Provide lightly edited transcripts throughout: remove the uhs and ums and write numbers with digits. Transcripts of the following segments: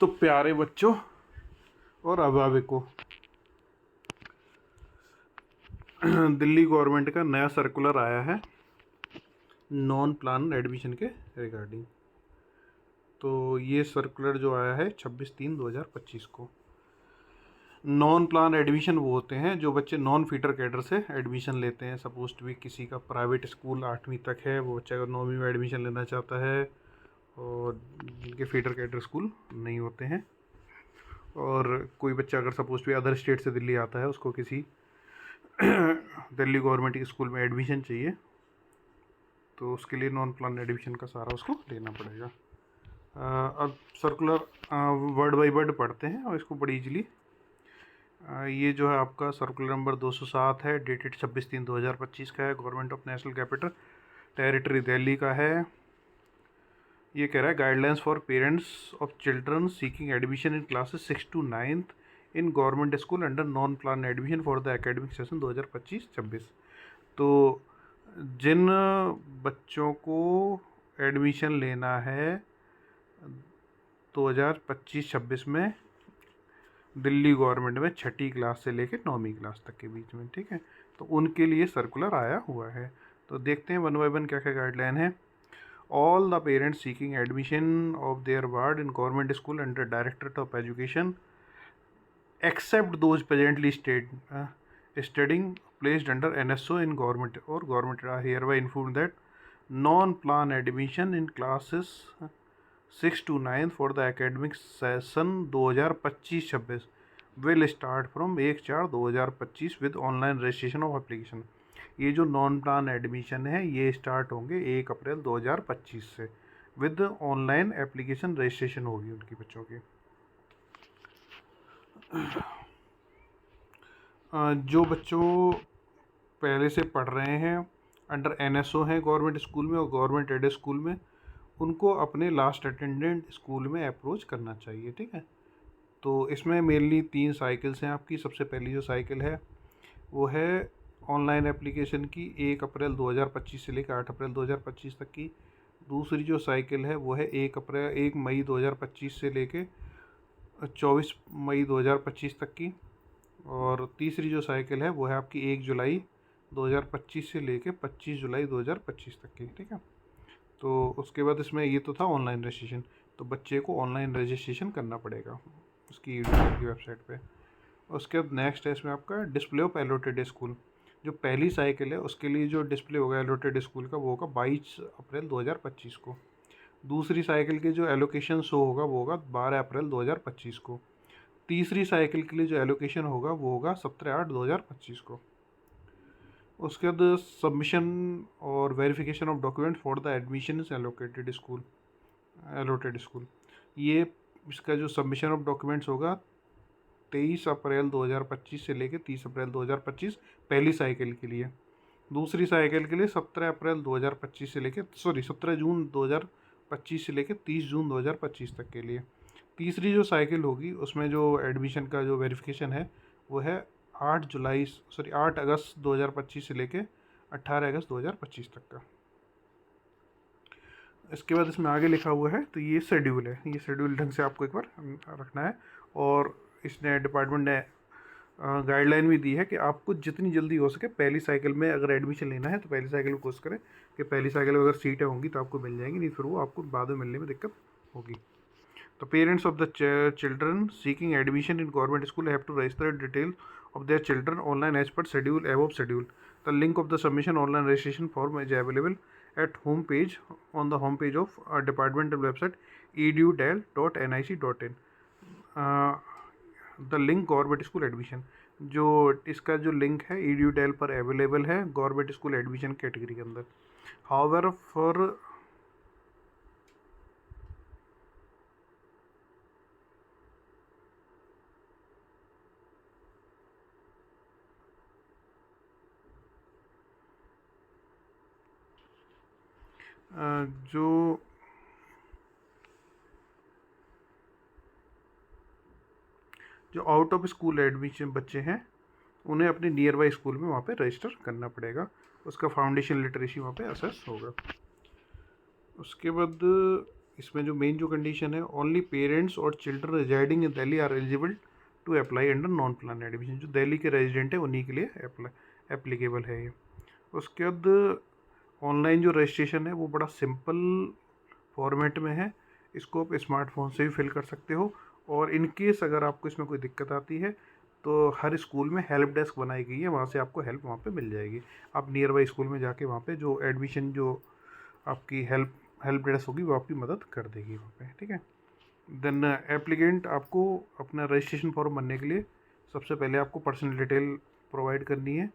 तो प्यारे बच्चों और अभिभावकों, दिल्ली गवर्नमेंट का नया सर्कुलर आया है नॉन प्लान एडमिशन के रिगार्डिंग। तो ये सर्कुलर जो आया है 26/3/2025 को। नॉन प्लान एडमिशन वो होते हैं जो बच्चे नॉन फीडर कैडर से एडमिशन लेते हैं। सपोज टू भी किसी का प्राइवेट स्कूल 8वीं तक है, वो बच्चा अगर 9वीं में एडमिशन लेना चाहता है, और जिनके फीडर कैडर स्कूल नहीं होते हैं, और कोई बच्चा अगर सपोज टू अदर स्टेट से दिल्ली आता है, उसको किसी दिल्ली गवर्नमेंट के स्कूल में एडमिशन चाहिए, तो उसके लिए नॉन प्लान एडमिशन का सारा उसको लेना पड़ेगा। अब सर्कुलर वर्ड बाय वर्ड पढ़ते हैं और इसको बड़ी इजीली। ये जो है आपका सर्कुलर नंबर 207 है, डेटेड 26/3/2025 का है, government of national capital territory Delhi का है। ये कह रहा है guidelines for parents of children seeking admission in classes 6 to 9th in government school under non plan admission for the academic session 2025-26। तो जिन बच्चों को एडमिशन लेना है 2025-26 में दिल्ली गवर्नमेंट में 6ठी क्लास से लेकर 9वीं क्लास तक के बीच में, ठीक है, तो उनके लिए सर्कुलर आया हुआ है। तो देखते हैं वन बाय वन क्या क्या गाइडलाइन है। All the parents seeking admission of their ward in government school under Directorate of Education, except those presently studying placed under NSO in government or government, are hereby informed that non-plan admission in classes 6 to 9 for the academic session 2025-26 will start from 1/4/2025 with online registration of application। ये जो non plan admission है ये start होंगे 1 अप्रैल 2025 से, with online application registration होगी उनकी बच्चों की। जो बच्चों पहले से पढ़ रहे हैं अंडर NSO हैं गवर्नमेंट स्कूल में और गवर्नमेंट एडेड स्कूल में, उनको अपने लास्ट अटेंडेंट स्कूल में अप्रोच करना चाहिए, ठीक है। तो इसमें मेनली 3 साइकिल्स हैं आपकी। सबसे पहली जो साइकिल है वो है ऑनलाइन एप्लीकेशन की 1 अप्रैल 2025 से लेकर 8 अप्रैल 2025 तक की। दूसरी जो साइकिल है वो है 1 मई 2025 से लेकर 24 मई 2025 तक की। और तीसरी जो साइकिल है वो है आपकी 1 जुलाई 2025 से लेकर 25 जुलाई 2025 तक की, ठीक है। तो उसके बाद इसमें ये तो था ऑनलाइन रजिस्ट्रेशन, तो बच्चे को ऑनलाइन रजिस्ट्रेशन करना पड़ेगा उसकी की वेबसाइट पे। उसके बाद नेक्स्ट है इसमें आपका डिस्प्ले ऑफ एलोटेड स्कूल। जो पहली साइकिल है उसके लिए जो डिस्प्ले होगा एलोटेड स्कूल का वो होगा 22 अप्रैल 2025 को। दूसरी साइकिल के जो एलोकेशन शो होगा वो होगा 12 अप्रैल 2025 को। तीसरी साइकिल के लिए जो एलोकेशन होगा वो होगा 17/8/2025 को। उसके बाद सबमिशन और verification of document for the admission is allotted school. ये इसका जो सबमिशन ऑफ डॉक्यूमेंट्स होगा 23 अप्रैल 2025 से लेकर 30 अप्रैल 2025 पहली साइकिल के लिए। दूसरी साइकिल के लिए 17 अप्रैल 2025 से लेकर 17 जून 2025 से लेकर 30 जून 2025 तक के लिए। तीसरी जो साइकिल होगी उसमें जो एडमिशन का जो वेरिफिकेशन है वो है 8 अगस्त 2025 से लेकर 18 अगस्त 2025 तक का। इसके बाद इसमें आगे लिखा हुआ है, तो ये शेड्यूल है, ये शेड्यूल ढंग से आपको एक बार रखना है। और इसने डिपार्टमेंट ने गाइडलाइन भी दी है कि आपको जितनी जल्दी हो सके पहली साइकिल में अगर एडमिशन लेना है तो पहली साइकिल में कोशिश करें कि पहली साइकिल में अगर सीटें होंगी तो आपको मिल जाएंगी, नहीं फिर वो आपको बाद में मिलने में दिक्कत होगी। तो parents of the children seeking admission in government school have to register detail of their children online as per schedule above schedule. The link of the submission online registration form is available at home page on the home page of departmental website edudel.nic.in। The link government school admission, जो इसका जो link है edudel पर available है government school admission category के अंदर। However for जो out of school admission बच्चे हैं उन्हें अपने नियर बाई स्कूल में वहाँ पे रजिस्टर करना पड़ेगा, उसका फाउंडेशन लिटरेसी वहाँ पे असेस होगा। उसके बाद इसमें जो मेन जो कंडीशन है, ओनली पेरेंट्स और children residing in Delhi are eligible to apply under non plan admission. जो दिल्ली के रेजिडेंट है उन्हीं के लिए एप्लीकेबल है ये। उसके बाद ऑनलाइन जो रजिस्ट्रेशन है वो बड़ा सिंपल फॉर्मेट में है, इसको आप स्मार्टफोन से भी फिल कर सकते हो। और इन केस अगर आपको इसमें कोई दिक्कत आती है तो हर स्कूल में हेल्प डेस्क बनाई गई है, वहाँ से आपको हेल्प वहाँ पे मिल जाएगी। आप नियर बाई स्कूल में जाके वहाँ पे जो एडमिशन जो आपकी हेल्प डेस्क होगी वो आपकी मदद कर देगी वहाँ पे, ठीक है। देन एप्लीकेंट आपको अपना रजिस्ट्रेशन फॉर्म भरने के लिए सबसे पहले आपको पर्सनल डिटेल प्रोवाइड करनी है,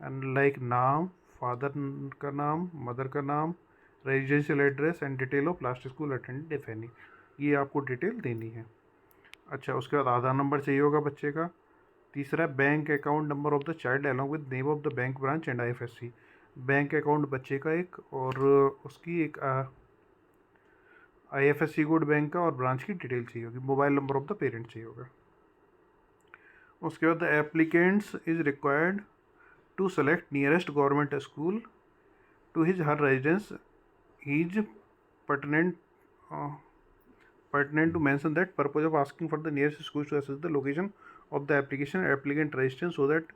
एंड लाइक नाम, फादर का नाम, मदर का नाम, residential address and detail of last school attended if any, ये आपको डिटेल देनी है। अच्छा, उसके बाद आधार नंबर चाहिए होगा बच्चे का। तीसरा, bank account number of the child along with name of the bank branch and IFSC। Bank account बच्चे का एक और उसकी एक IFSC कोड बैंक का और ब्रांच की डिटेल चाहिए होगी। Mobile number of the parent चाहिए होगा। उसके बाद the applicants is required to select nearest government school to his her residence is pertinent to mention that purpose of asking for the nearest schools to assess the location of the applicant residence so that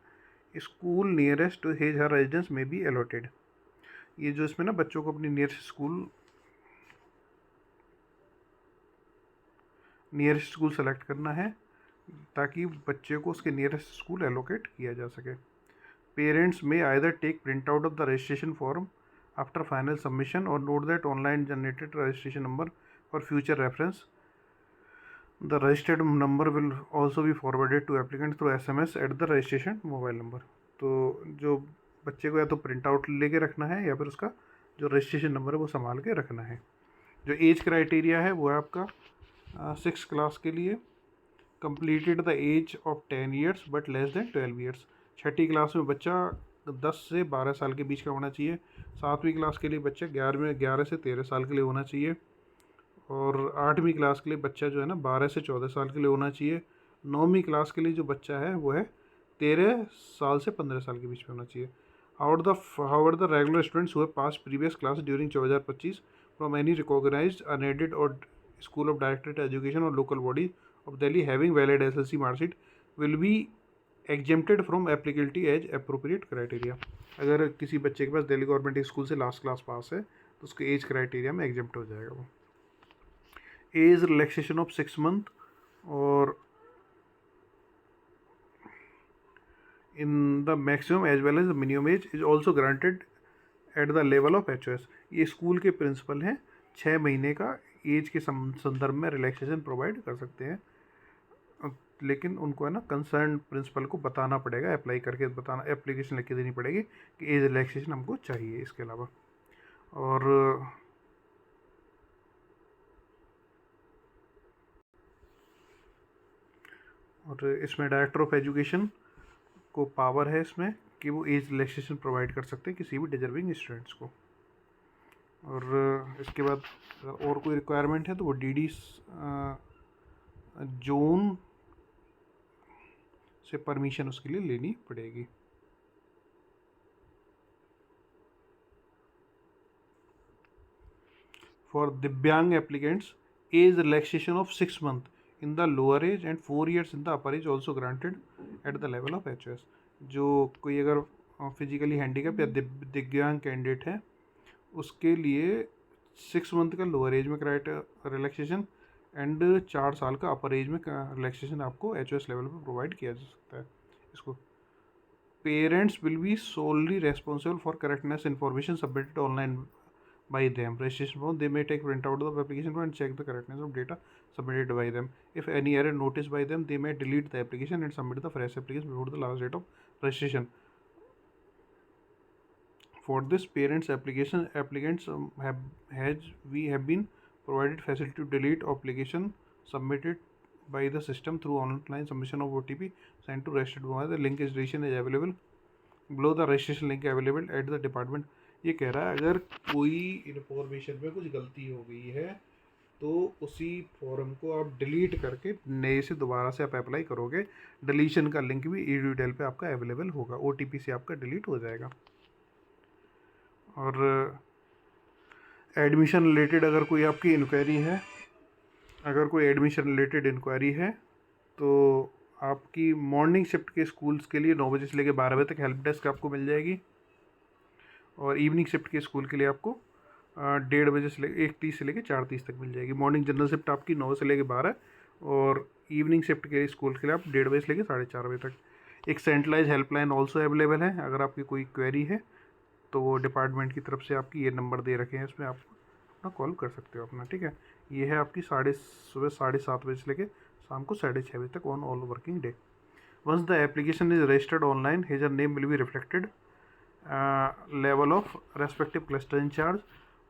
school nearest to his her residence may be allotted। ये जो इसमें ना बच्चों को अपनी nearest school select करना है ताकि बच्चे को उसके नियरेस्ट स्कूल एलोकेट किया जा सके। Parents may either take print out of the registration form after final submission और note that online generated registration number for future reference. The registered number will also be forwarded to applicant through SMS at the registration mobile number. तो जो बच्चे को या तो print out लेके रखना है या फिर उसका जो रजिस्ट्रेशन नंबर है वो संभाल के रखना है। जो एज क्राइटेरिया है वो है आपका 6th क्लास के लिए completed the age of 10 years but less than 12 years। Chhathi class में बच्चा 10 से 12 साल के बीच का होना चाहिए। 7वीं क्लास के लिए बच्चा 11 से 13 साल के लिए होना चाहिए। और 8वीं क्लास के लिए बच्चा जो है ना 12 से 14 साल के लिए होना चाहिए। 9वीं क्लास के लिए जो बच्चा है वो है 13 साल से 15 साल के बीच में होना चाहिए। However, the regular students who have passed previous class during 2025 from any recognized, unaided or school of directed education or local body of Delhi having valid SLC marksheet will be exempted from applicability as appropriate criteria। अगर किसी बच्चे के पास Delhi government school से last class pass है तो उसके age criteria में exempt हो जाएगा वो। एज रिलैक्सेशन ऑफ 6 मंथ और in the maximum as well as the minimum age is also granted at the level of HOS। ये स्कूल के प्रिंसिपल हैं 6 महीने का एज के संदर्भ में रिलैक्सेशन प्रोवाइड कर सकते हैं, लेकिन उनको है ना कंसर्न प्रिंसिपल को बताना पड़ेगा, अप्लाई करके बताना, एप्लीकेशन लिख के देनी पड़ेगी कि एज रिलैक्सेशन हमको चाहिए इसके अलावा। और इसमें डायरेक्टर ऑफ एजुकेशन को पावर है इसमें कि वो एज रिलैक्सेशन प्रोवाइड कर सकते हैं किसी भी डिजर्विंग स्टूडेंट्स को। और इसके बाद और कोई रिक्वायरमेंट है तो वो DD जोन से परमिशन उसके लिए लेनी पड़ेगी। फॉर दिव्यांग applicants age relaxation of 6 month in the lower age and 4 years in the upper age also granted at the level of HOS। जो कोई अगर फिजिकली हैंडीकैप या दिव्यांग कैंडिडेट है उसके लिए 6 month का लोअर एज में रिलैक्सेशन एंड 4 साल का अपर एज में रिलैक्सेशन आपको HOS लेवल पर प्रोवाइड किया जा सकता है इसको। Parents will be solely responsible for correctness information submitted online by them registration form। They may take print out of the application form and check the correctness of data submitted by them। If any error noticed by them, they may delete the application and submit the fresh application before the last date of registration। For this, parents applicants have been provided facility to delete application submitted by the system through online submission of OTP sent to registered mobile। The link is registration is available below the registration link available at the department। ये कह रहा है अगर कोई information में कुछ गलती हो गई है तो उसी फॉर्म को आप डिलीट करके नए से दोबारा से आप अप्लाई करोगे, डिलीशन का लिंक भी EDUDEL पे आपका अवेलेबल होगा, OTP से आपका डिलीट हो जाएगा। और एडमिशन रिलेटेड अगर कोई आपकी इंक्वायरी है, अगर कोई एडमिशन रिलेटेड इंक्वायरी है तो आपकी मॉर्निंग शिफ्ट के स्कूल्स के लिए 9 बजे से लेकर 12 बजे तक हेल्प डेस्क आपको मिल जाएगी, और इवनिंग शिफ्ट के स्कूल के लिए आपको 1:30 बजे से लेकर 1:30 से लेकर 4:30 तक मिल जाएगी। मॉर्निंग जनरल शिफ्ट आपकी 9 से लेकर 12, और इवनिंग शिफ्ट के स्कूल के लिए आप 1:30 बजे से लेकर 4:30 बजे तक। एक सेंट्रलाइज हेल्पलाइन ऑल्सो अवेलेबल है, अगर आपकी कोई क्वेरी है तो वो डिपार्टमेंट की तरफ से आपकी ये नंबर दे रखे हैं, इसमें आप अपना कॉल कर सकते हो अपना, ठीक है। ये है आपकी सुबह 7:30 बजे से लेकर शाम को 6:30 बजे तक on all working day. Once the application is registered online, his her name will be reflected, level of respective cluster in charge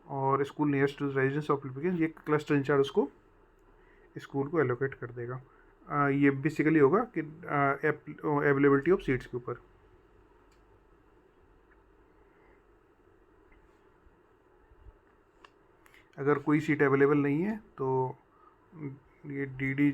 और school nearest to residence of application, ये क्लस्टर इंचार्ज उसको स्कूल को एलोकेट कर देगा। ये बेसिकली होगा कि availability of seats के ऊपर। अगर कोई सीट अवेलेबल नहीं है तो ये डीडी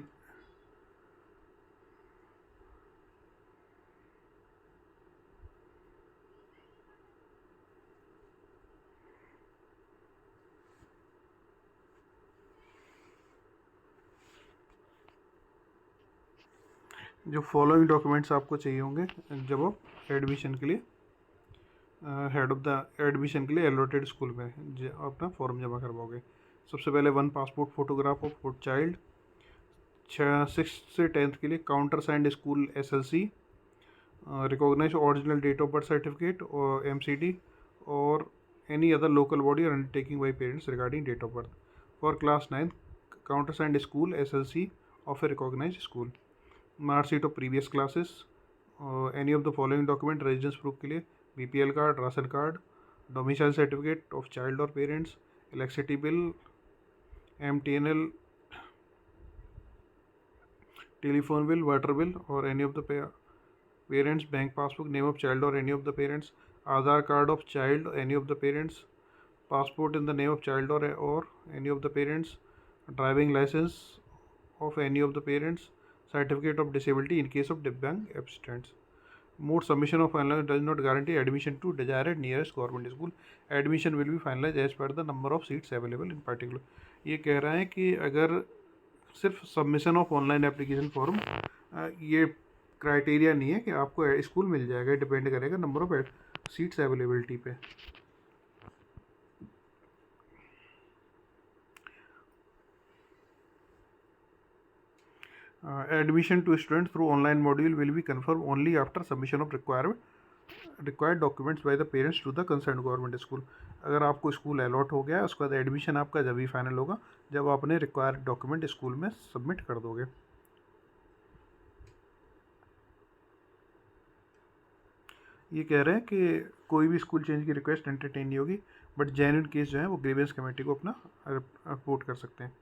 जो फॉलोइंग डॉक्यूमेंट्स आपको चाहिए होंगे जब आप एडमिशन के लिए हेड ऑफ द एडमिशन के लिए एलोटेड स्कूल में अपना फॉर्म जमा करवाओगे। सबसे पहले 1 पासपोर्ट फोटोग्राफ ऑफ चाइल्ड, 6 से 10th के लिए countersigned school SLC, recognise original date of birth certificate और MCD और any other local body or undertaking by parents regarding date of birth. For class 9, countersigned school SLC of a recognized school. Mark sheet of previous classes. Any of the following document residence proof के लिए BPL card, ration card, domicile certificate of child और parents, electricity bill, MTNL, telephone bill, water bill और any of the parents, bank passbook, name of child और any of the parents, Aadhaar card of child any of the parents, passport in the name of child or any of the parents, driving license of any of the parents, certificate of disability in case of divyang abstinence. Mode submission of finalized does not guarantee admission to desired nearest government school. Admission will be finalized as per the number of seats available in particular. ये कह रहा है कि अगर सिर्फ submission of online application form ये criteria नहीं है कि आपको स्कूल मिल जाएगा, डिपेंड करेगा नंबर ऑफ सीट्स अवेलेबिलिटी पे। Admission to students through online module will be confirmed only after submission of required documents by the parents to the concerned government school. अगर आपको स्कूल अलॉट हो गया है उसके बाद एडमिशन आपका जब भी फाइनल होगा जब आप अपने रिक्वायर्ड डॉक्यूमेंट स्कूल में सबमिट कर दोगे। ये कह रहे हैं कि कोई भी स्कूल चेंज की रिक्वेस्ट एंटरटेन नहीं होगी, बट जेन्युइन केस जो है वो ग्रीवेंस कमेटी को अपना रिपोर्ट कर सकते हैं।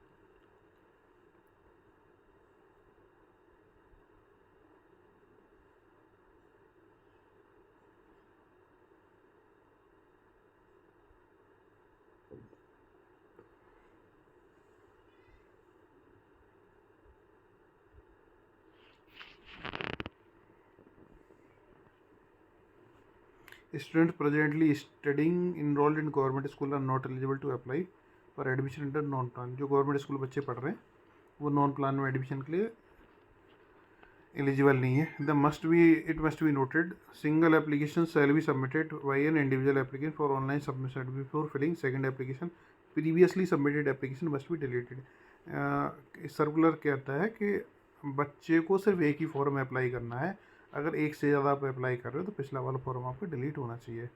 Students presently studying enrolled in government school are not eligible to apply for admission under non plan। जो गवर्नमेंट स्कूल बच्चे पढ़ रहे हैं वो नॉन प्लान में एडमिशन के लिए एलिजिबल नहीं है। It must be noted single application shall be submitted by an individual applicant for online submission before filling second application. Previously submitted application must be deleted. Circular कहता है कि बच्चे को सिर्फ एक ही फॉर्म अप्लाई करना है, अगर एक से ज़्यादा आप अप्लाई कर रहे हो तो पिछला वाला फॉर्म आपका डिलीट होना चाहिए।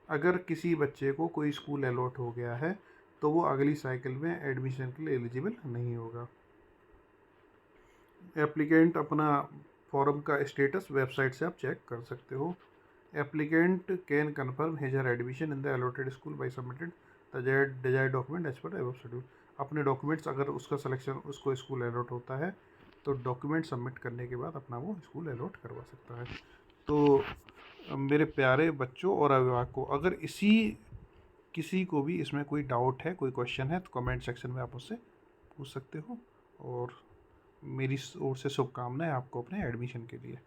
अगर किसी बच्चे को कोई स्कूल अलॉट हो गया है तो वो अगली साइकिल में एडमिशन के लिए एलिजिबल नहीं होगा। एप्लीकेंट अपना फॉर्म का स्टेटस वेबसाइट से आप चेक कर सकते हो। Applicant can confirm his her admission in the allotted school by submitted the desired document as per above schedule. अपने डॉक्यूमेंट्स अगर उसका सिलेक्शन उसको स्कूल अलॉट होता है तो डॉक्यूमेंट सबमिट करने के बाद अपना वो स्कूल अलॉट करवा सकता है। तो मेरे प्यारे बच्चों और अभिभावकों, अगर किसी को भी इसमें कोई डाउट है, कोई क्वेश्चन है तो कमेंट सेक्शन में आप उससे पूछ सकते हो, और मेरी ओर से शुभकामनाएं आपको अपने एडमिशन के लिए।